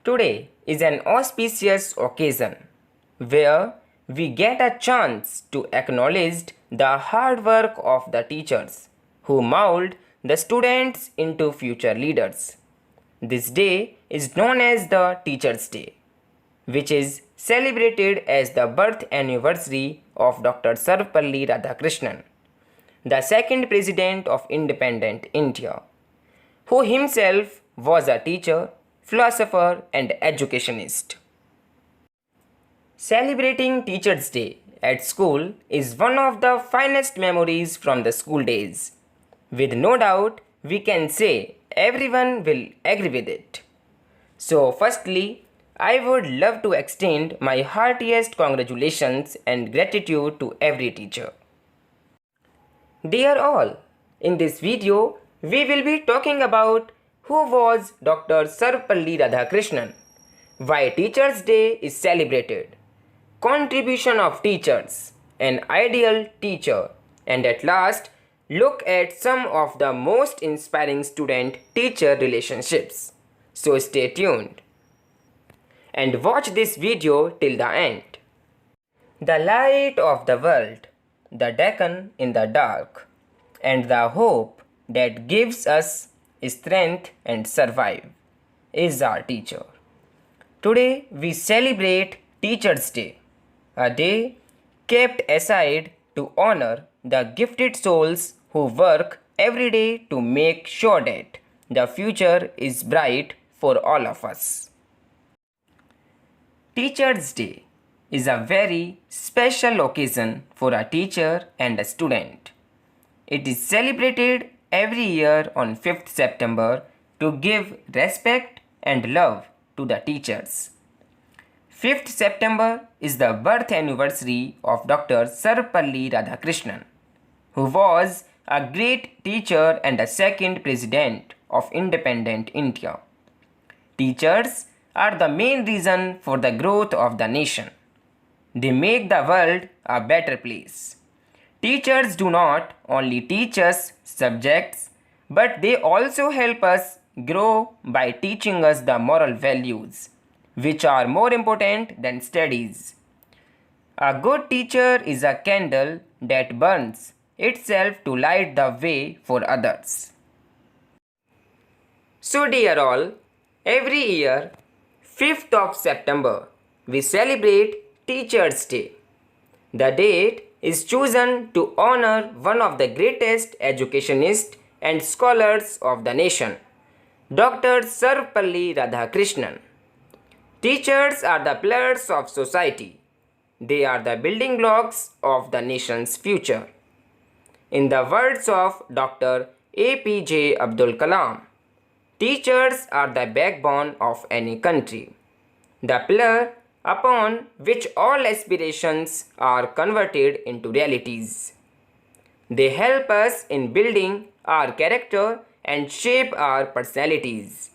Today is an auspicious occasion where we get a chance to acknowledge the hard work of the teachers who mold the students into future leaders. This day is known as the Teachers' Day, which is celebrated as the birth anniversary of Dr. Sarvapalli Radhakrishnan, the second president of independent India, who himself was a teacher, philosopher, and educationist. Celebrating Teachers' Day at school is one of the finest memories from the school days. With no doubt, we can say everyone will agree with it. So, firstly, I would love to extend my heartiest congratulations and gratitude to every teacher. Dear all, in this video, we will be talking about who was Dr. Sirpali Radhakrishnan, why Teachers' Day is celebrated, contribution of teachers, an ideal teacher, and at last, look at some of the most inspiring student-teacher relationships. So stay tuned and watch this video till the end. The light of the world, the Deccan in the dark, and the hope that gives us strength and survive is our teacher. Today we celebrate Teachers' Day, a day kept aside to honor the gifted souls who work every day to make sure that the future is bright for all of us. Teachers' Day is a very special occasion for a teacher and a student. It is celebrated every year on 5th September to give respect and love to the teachers. 5th September is the birth anniversary of Dr. Sirpali Radhakrishnan, who was a great teacher and a second president of independent India. Teachers are the main reason for the growth of the nation. They make the world a better place. Teachers do not only teach us subjects, but they also help us grow by teaching us the moral values, which are more important than studies. A good teacher is a candle that burns itself to light the way for others. So dear all, every year, 5th of September, we celebrate Teachers' Day. The date is chosen to honor one of the greatest educationists and scholars of the nation, Dr. Sarvapalli Radhakrishnan. Teachers are the pillars of society. They are the building blocks of the nation's future. In the words of Dr. APJ Abdul Kalam, teachers are the backbone of any country, the pillar upon which all aspirations are converted into realities. They help us in building our character and shape our personalities.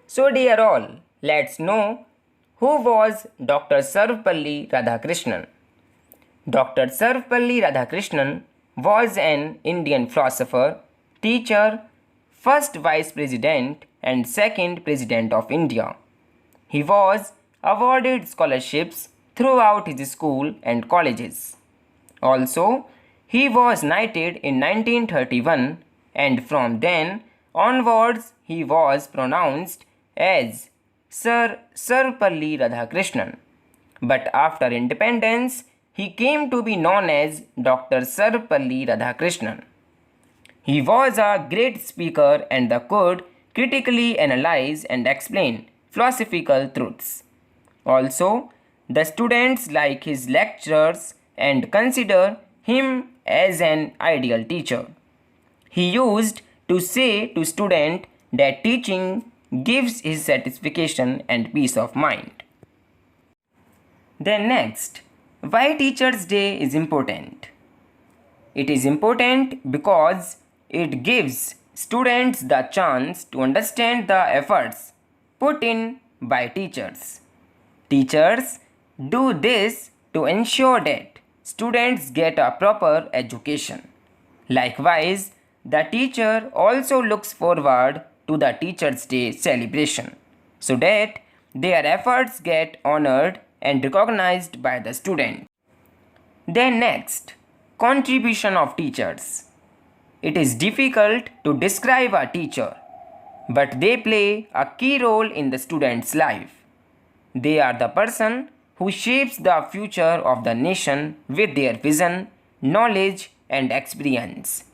So dear all, let's know who was Dr. Sarvapalli Radhakrishnan. Dr. Sarvapalli Radhakrishnan was an Indian philosopher, teacher, first Vice President and second President of India. He was awarded scholarships throughout his school and colleges. Also, he was knighted in 1931 and from then onwards he was pronounced as Sir Sarvapalli Radhakrishnan. But after independence, he came to be known as Dr. Sirpali Radhakrishnan. He was a great speaker and could critically analyze and explain philosophical truths. Also, the students like his lectures and consider him as an ideal teacher. He used to say to students that teaching gives his satisfaction and peace of mind. Then next, why Teachers' Day is important? It is important because it gives students the chance to understand the efforts put in by teachers. Teachers do this to ensure that students get a proper education. Likewise, the teacher also looks forward to the Teachers' Day celebration so that their efforts get honored and recognized by the student. Then next, contribution of teachers. It is difficult to describe a teacher, but they play a key role in the student's life. They are the person who shapes the future of the nation with their vision, knowledge, and experience.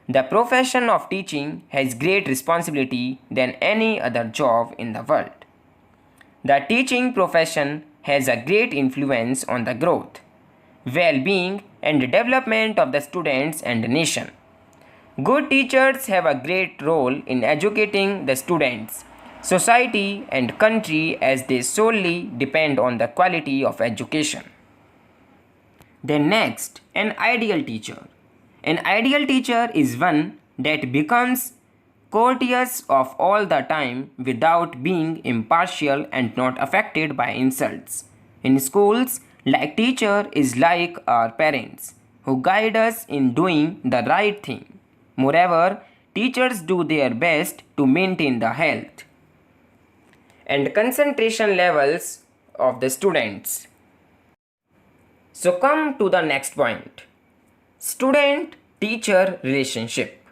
The profession of teaching has great responsibility than any other job in the world. The teaching profession has a great influence on the growth, well-being, and development of the students and the nation. Good teachers have a great role in educating the students, society, and country as they solely depend on the quality of education. Then next, an ideal teacher. An ideal teacher is one that becomes courteous of all the time without being impartial and not affected by insults. In schools, like teacher is like our parents who guide us in doing the right thing. Moreover, teachers do their best to maintain the health and concentration levels of the students. So come to the next point. Student-teacher relationship.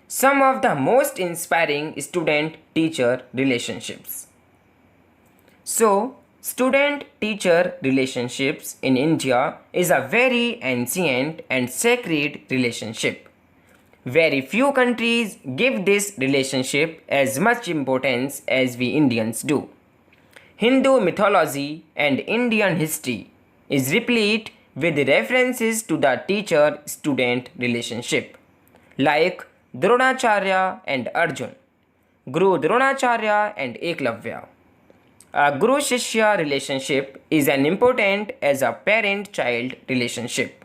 Some of the most inspiring student-teacher relationships. So, student-teacher relationships in India is a very ancient and sacred relationship. Very few countries give this relationship as much importance as we Indians do. Hindu mythology and Indian history is replete with references to the teacher-student relationship, like Dronacharya and Arjun, Guru Dronacharya and Eklavya. A Guru-Shishya relationship is as important as a parent-child relationship.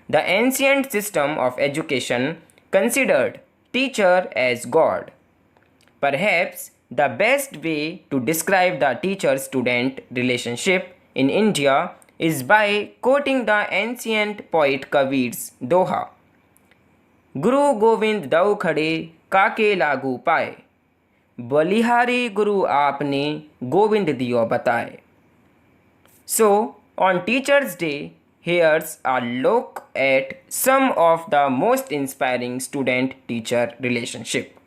The ancient system of education considered teacher as God. Perhaps the best way to describe the teacher-student relationship in India is by quoting the ancient poet Kabir's Doha. Guru Govind dau khade काके लागू पाए, बलिहारी गुरु आपने गोविंद दियो बताए. So, on Teachers' Day, here's a look at some of the most inspiring student-teacher relationship.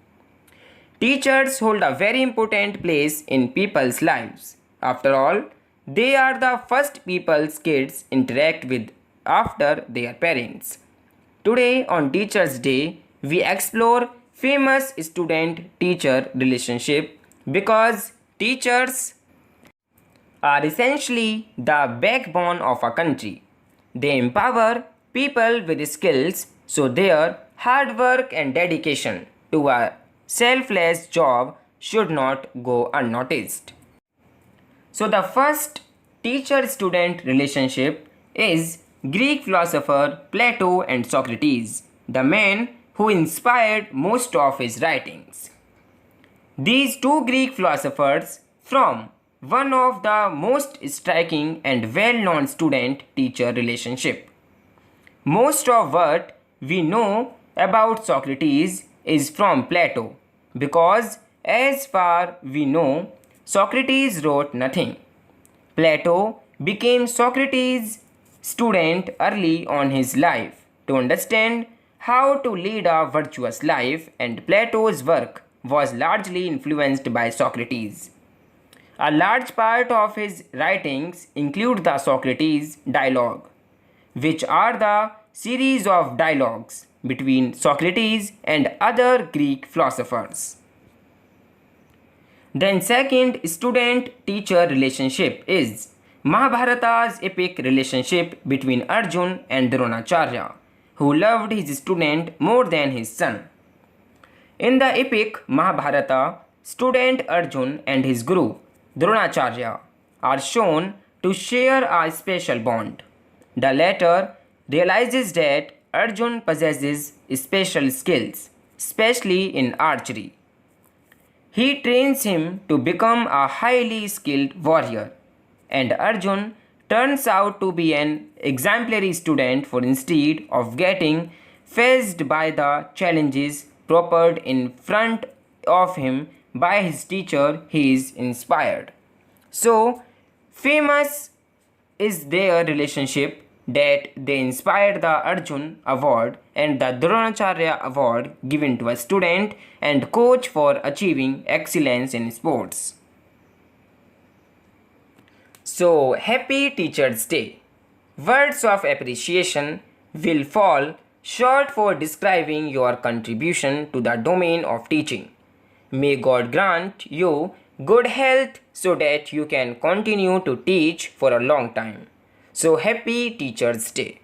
Teachers hold a very important place in people's lives. After all, they are the first people's kids interact with after their parents. Today on Teachers' Day, we explore famous student-teacher relationship because teachers are essentially the backbone of a country. They empower people with skills so their hard work and dedication to a selfless job should not go unnoticed. So the first teacher-student relationship is Greek philosopher Plato and Socrates, the man who inspired most of his writings. These two Greek philosophers form one of the most striking and well-known student-teacher relationship. Most of what we know about Socrates is from Plato because as far we know, Socrates wrote nothing. Plato became Socrates' student early on his life to understand how to lead a virtuous life, and Plato's work was largely influenced by Socrates. A large part of his writings include the Socrates dialogue, which are the series of dialogues between Socrates and other Greek philosophers. Then second student-teacher relationship is Mahabharata's epic relationship between Arjun and Dronacharya, who loved his student more than his son. In the epic Mahabharata, student Arjun and his guru Dronacharya are shown to share a special bond. The latter realizes that Arjun possesses special skills, especially in archery. He trains him to become a highly skilled warrior, and Arjun turns out to be an exemplary student, for instead of getting fazed by the challenges propped in front of him, by his teacher he is inspired. So, famous is their relationship that they inspired the Arjun Award and the Dronacharya Award given to a student and coach for achieving excellence in sports. So, happy Teacher's Day. Words of appreciation will fall short for describing your contribution to the domain of teaching. May God grant you good health so that you can continue to teach for a long time. So, happy Teacher's Day.